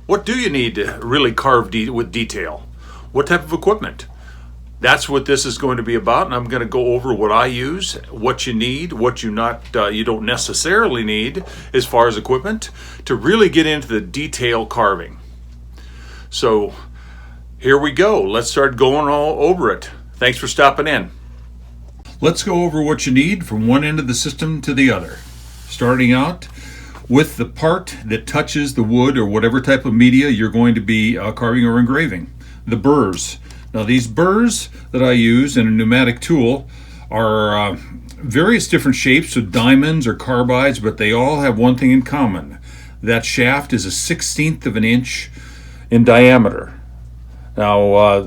What do you need to really carve with detail? What type of equipment? That's what this is going to be about, and I'm going to go over what I use, what you need, what you don't necessarily need as far as equipment to really get into the detail carving. So here we go. Let's start going all over it. Thanks for stopping in. Let's go over what you need from one end of the system to the other. Starting out with the part that touches the wood or whatever type of media you're going to be carving or engraving, the burrs. Now these burrs that I use in a pneumatic tool are various different shapes of diamonds or carbides, but they all have one thing in common. That shaft is a 1/16 of an inch in diameter. Now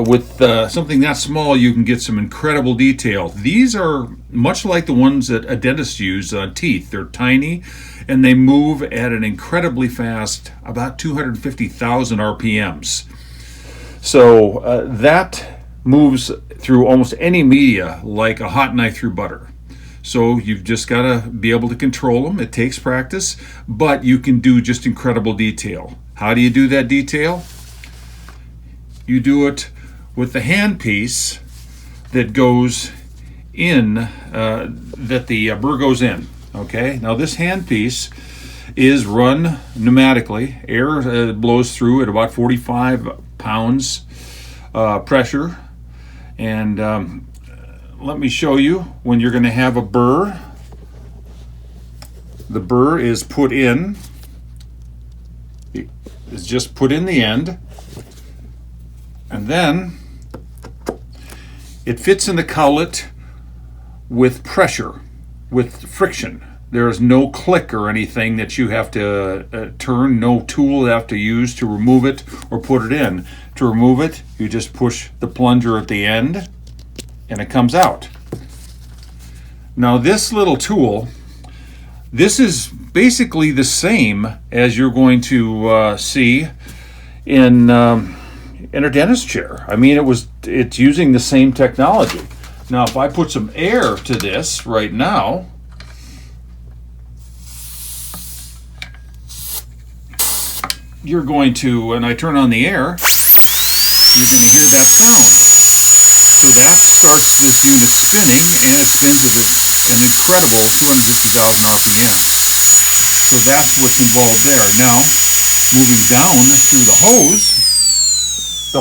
with something that small, you can get some incredible detail. These are much like the ones that a dentist uses on teeth. They're tiny and they move at an incredibly fast, about 250,000 RPMs. So that moves through almost any media like a hot knife through butter. So you've just got to be able to control them. It takes practice, but you can do just incredible detail. How do you do that detail? You do it with the handpiece that goes in, that the burr goes in. Okay, now this handpiece is run pneumatically. Air blows through at about 45 pounds pressure. And let me show you when you're going to have a burr. The burr is put in. It's just put in the end. And then it fits in the cowlet with pressure, with friction. There is no click or anything that you have to turn, no tool you have to use to remove it or put it in. To remove it, you just push the plunger at the end and it comes out. Now this little tool, this is basically the same as you're going to see in a dentist chair. I mean, it's using the same technology. Now, if I put some air to this right now, you're going to, and I turn on the air, you're going to hear that sound. So that starts this unit spinning, and it spins at an incredible 250,000 RPMs. So that's what's involved there. Now, moving down through the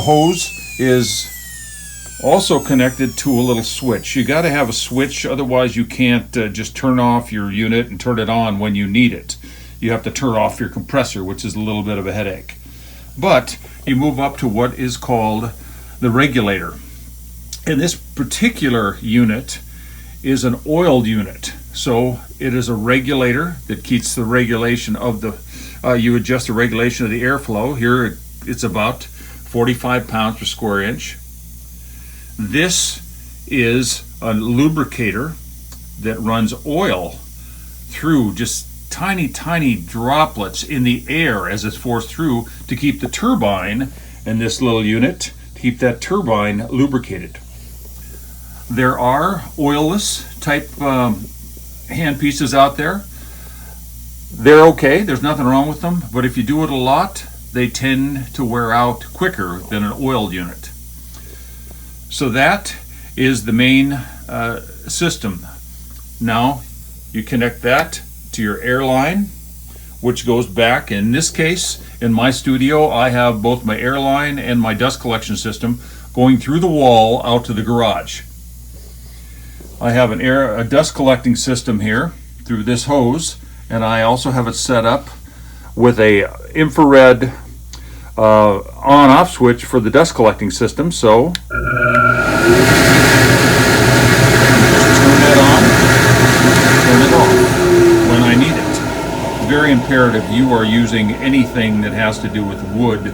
hose is also connected to a little switch. You got to have a switch, otherwise you can't just turn off your unit and turn it on when you need it. You have to turn off your compressor, which is a little bit of a headache. But you move up to what is called the regulator. And this particular unit is an oiled unit. So it is a regulator that keeps the regulation of you adjust the regulation of the airflow. Here it's about 45 pounds per square inch. This is a lubricator that runs oil through just tiny droplets in the air as it's forced through to keep the turbine in this little unit, to keep that turbine lubricated. There are oilless type hand pieces out there. They're okay, there's nothing wrong with them, but if you do it a lot, they tend to wear out quicker than an oiled unit. So that is the main system. Now you connect that to your air line, which goes back. In this case, in my studio, I have both my air line and my dust collection system going through the wall out to the garage. I have a dust collecting system here through this hose, and I also have it set up with a infrared on-off switch for the dust collecting system. So turn that on, turn it off when I need it. Very imperative you are using anything that has to do with wood.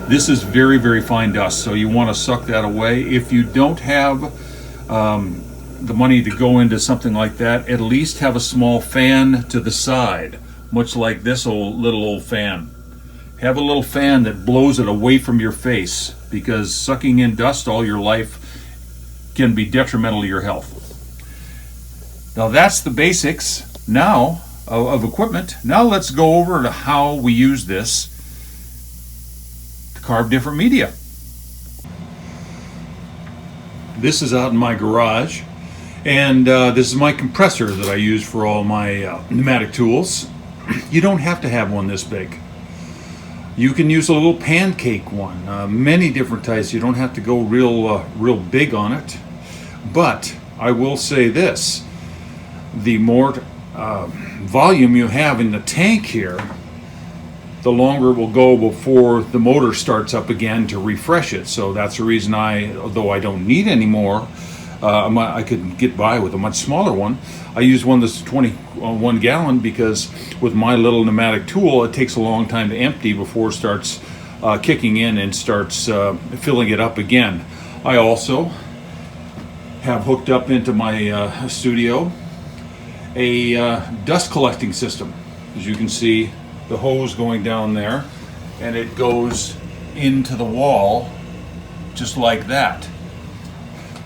This is very fine dust, so you want to suck that away. If you don't have the money to go into something like that, at least have a small fan to the side, much like this little old fan. Have a little fan that blows it away from your face, because sucking in dust all your life can be detrimental to your health. Now that's the basics. Now of equipment. Now let's go over to how we use this to carve different media. This is out in my garage, and this is my compressor that I use for all my pneumatic tools. You don't have to have one this big. You can use a little pancake one, many different types. You don't have to go real big on it. But I will say this, the more volume you have in the tank here, the longer it will go before the motor starts up again to refresh it. So that's the reason although I don't need any more, I could get by with a much smaller one. I use one that's 21 gallon because with my little pneumatic tool, it takes a long time to empty before it starts kicking in and starts filling it up again. I also have hooked up into my studio a dust collecting system. As you can see, the hose going down there, and it goes into the wall just like that.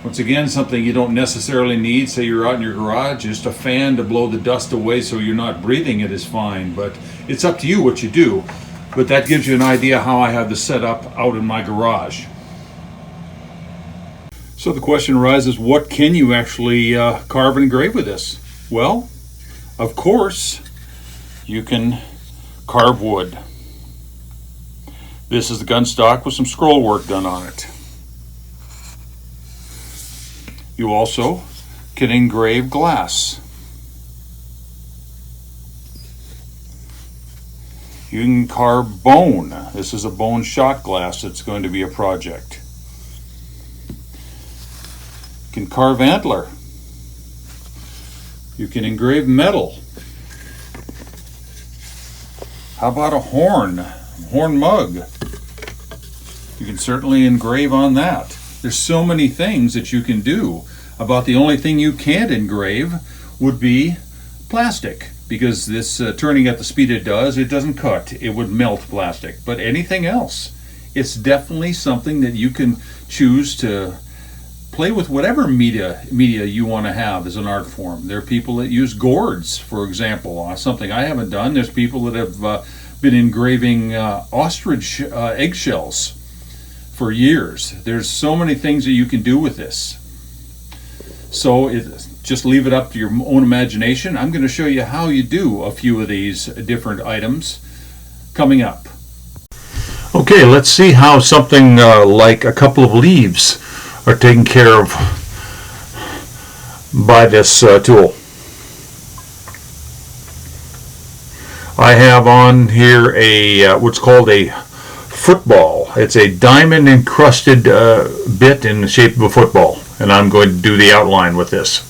Once again, something you don't necessarily need. Say you're out in your garage, just a fan to blow the dust away so you're not breathing it is fine, but it's up to you what you do. But that gives you an idea how I have this set up out in my garage. So the question arises, what can you actually carve and engrave with this? Well, of course, you can carve wood. This is the gun stock with some scroll work done on it. You also can engrave glass. You can carve bone. This is a bone shot glass that's going to be a project. You can carve antler. You can engrave metal. How about a horn mug? You can certainly engrave on that. There's so many things that you can do. About the only thing you can't engrave would be plastic, because this turning at the speed it doesn't cut. It would melt plastic. But anything else, it's definitely something that you can choose to play with whatever media you want to have as an art form. There are people that use gourds, for example, something I haven't done. There's people that have been engraving ostrich eggshells for years. There's so many things that you can do with this. So just leave it up to your own imagination. I'm going to show you how you do a few of these different items coming up. Okay, let's see how something like a couple of leaves are taken care of by this tool. I have on here a what's called a football. It's a diamond encrusted bit in the shape of a football, and I'm going to do the outline with this.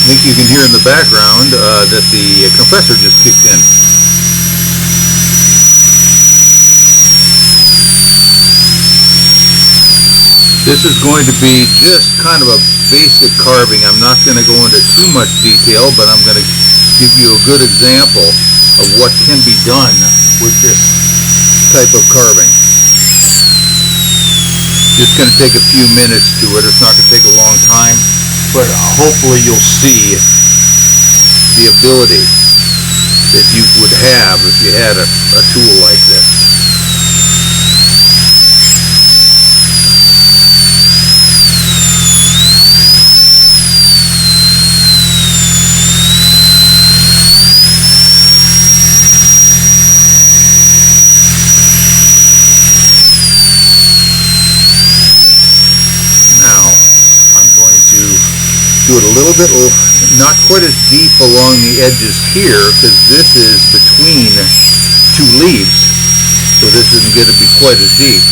I think you can hear in the background that the compressor just kicked in. This is going to be just kind of a basic carving. I'm not going to go into too much detail, but I'm going to give you a good example of what can be done with this type of carving. Just going to take a few minutes to it. It's not going to take a long time, but hopefully you'll see the ability that you would have if you had a tool like this. do it a little bit, not quite as deep along the edges here, because this is between two leaves, so this isn't going to be quite as deep.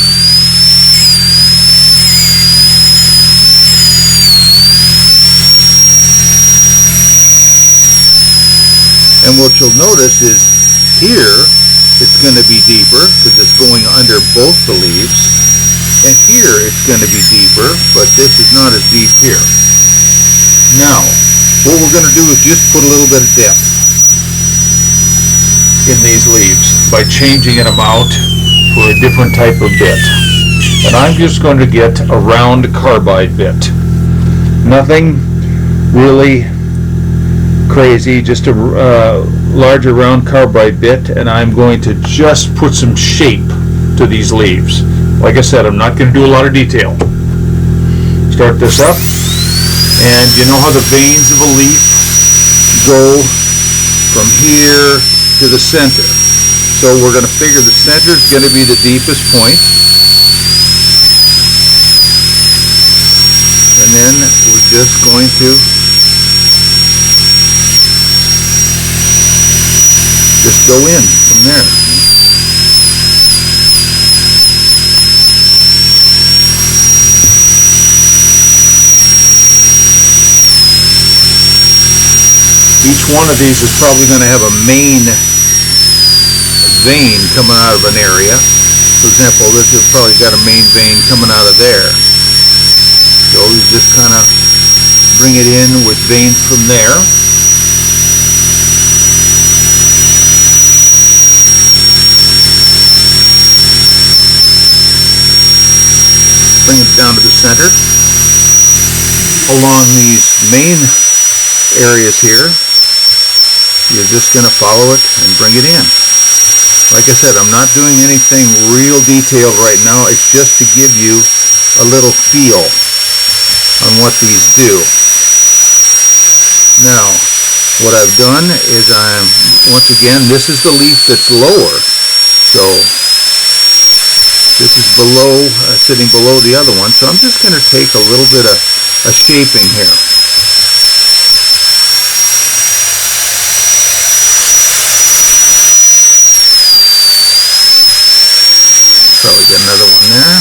And what you'll notice is here it's going to be deeper because it's going under both the leaves, and here it's going to be deeper, but this is not as deep here. Now, what we're going to do is just put a little bit of depth in these leaves by changing them out for a different type of bit. And I'm just going to get a round carbide bit. Nothing really crazy, just a larger round carbide bit, and I'm going to just put some shape to these leaves. Like I said, I'm not going to do a lot of detail. Start this up, and you know how the veins of a leaf go from here to the center. So we're going to figure the center is going to be the deepest point, and then we're just going to just go in from there. Each one of these is probably going to have a main vein coming out of an area. For example, this has probably got a main vein coming out of there. So you just kind of bring it in with veins from there. Bring it down to the center. Along these main areas here, you're just going to follow it and bring it in. Like I said, I'm not doing anything real detailed right now. It's just to give you a little feel on what these do. Now, what I've done is once again, this is the leaf that's lower. So this is below, sitting below the other one. So I'm just going to take a little bit of a shaping here. Probably got another one there.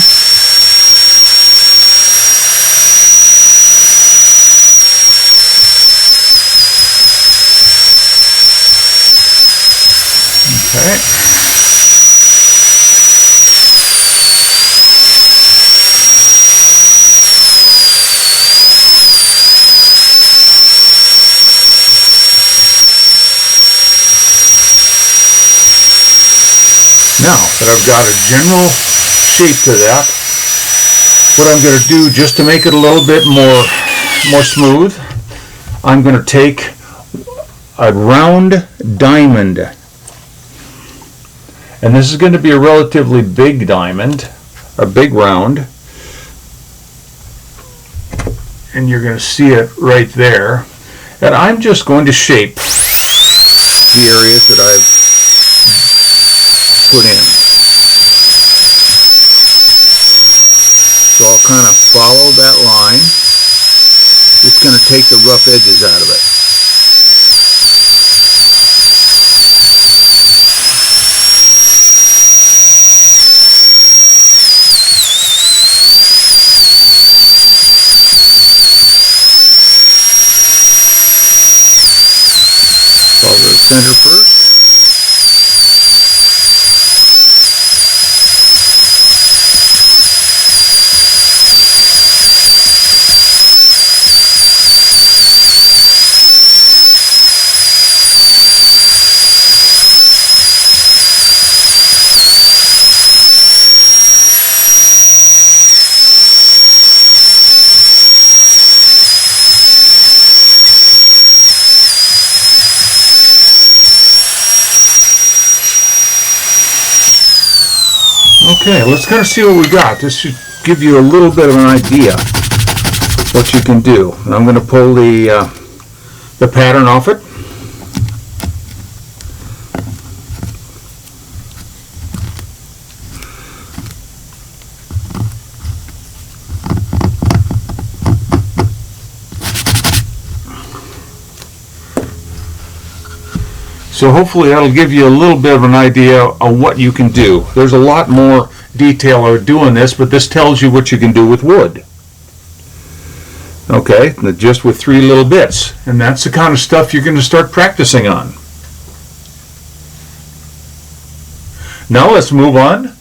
Okay. Now that I've got a general shape to that, what I'm going to do, just to make it a little bit more smooth, I'm going to take a round diamond, and this is going to be a relatively big diamond, a big round, and you're going to see it right there, and I'm just going to shape the areas that I've put in. So I'll kind of follow that line, just going to take the rough edges out of it. Follow the center first. Okay, let's kind of see what we got. This should give you a little bit of an idea what you can do. And I'm going to pull the pattern off it. So hopefully that'll give you a little bit of an idea of what you can do. There's a lot more detail of doing this, but this tells you what you can do with wood. Okay, just with 3 little bits. And that's the kind of stuff you're going to start practicing on. Now let's move on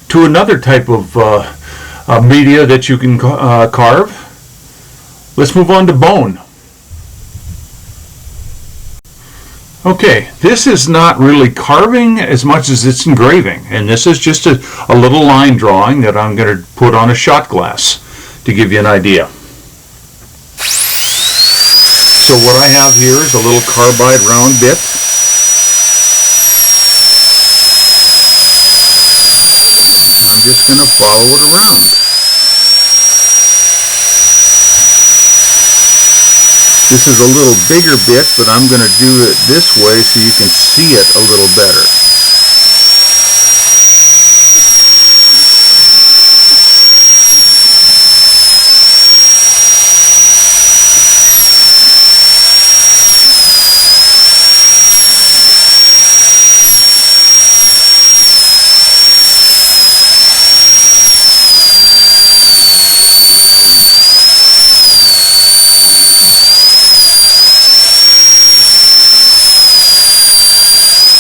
to another type of media that you can carve. Let's move on to bone. Okay, this is not really carving as much as it's engraving, and this is just a little line drawing that I'm going to put on a shot glass to give you an idea. So what I have here is a little carbide round bit. I'm just going to follow it around. This is a little bigger bit, but I'm going to do it this way so you can see it a little better.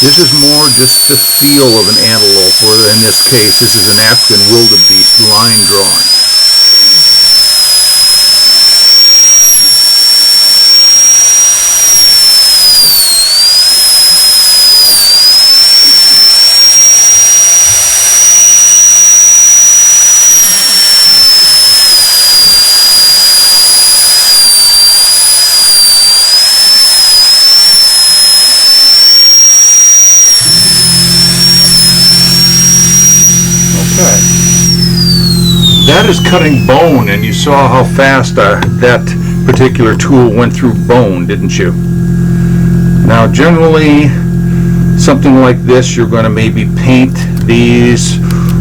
This is more just the feel of an antelope, or in this case, this is an African wildebeest line drawing. That is cutting bone, and you saw how fast that particular tool went through bone, didn't you? Now generally something like this you're going to maybe paint these,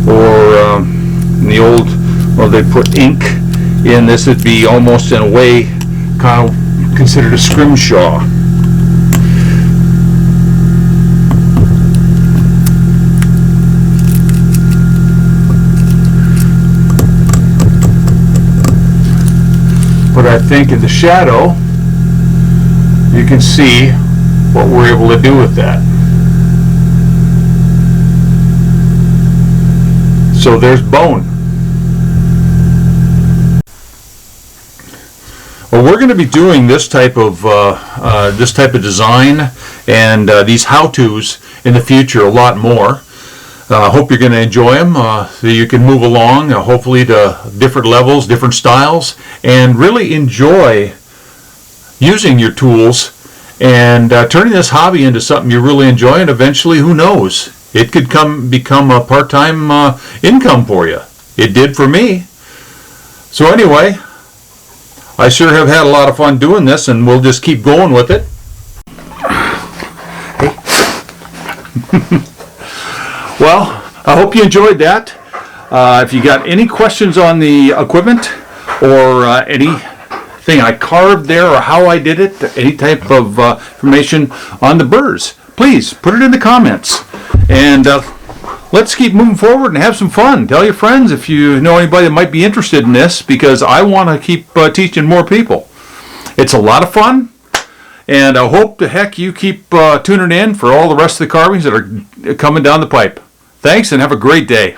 or in the old, well, they put ink in this. It'd be almost in a way kind of considered a scrimshaw. But I think in the shadow you can see what we're able to do with that. So there's bone. Well, we're going to be doing this type of design and these how-tos in the future a lot more. Hope you're going to enjoy them, so you can move along, hopefully to different levels, different styles, and really enjoy using your tools and turning this hobby into something you really enjoy, and eventually, who knows, it could become a part-time income for you. It did for me. So anyway, I sure have had a lot of fun doing this, and we'll just keep going with it. Well, I hope you enjoyed that. If you got any questions on the equipment or anything I carved there or how I did it, any type of information on the Burrs, please put it in the comments. And let's keep moving forward and have some fun. Tell your friends if you know anybody that might be interested in this, because I want to keep teaching more people. It's a lot of fun. And I hope the heck you keep tuning in for all the rest of the carvings that are coming down the pipe. Thanks, and have a great day.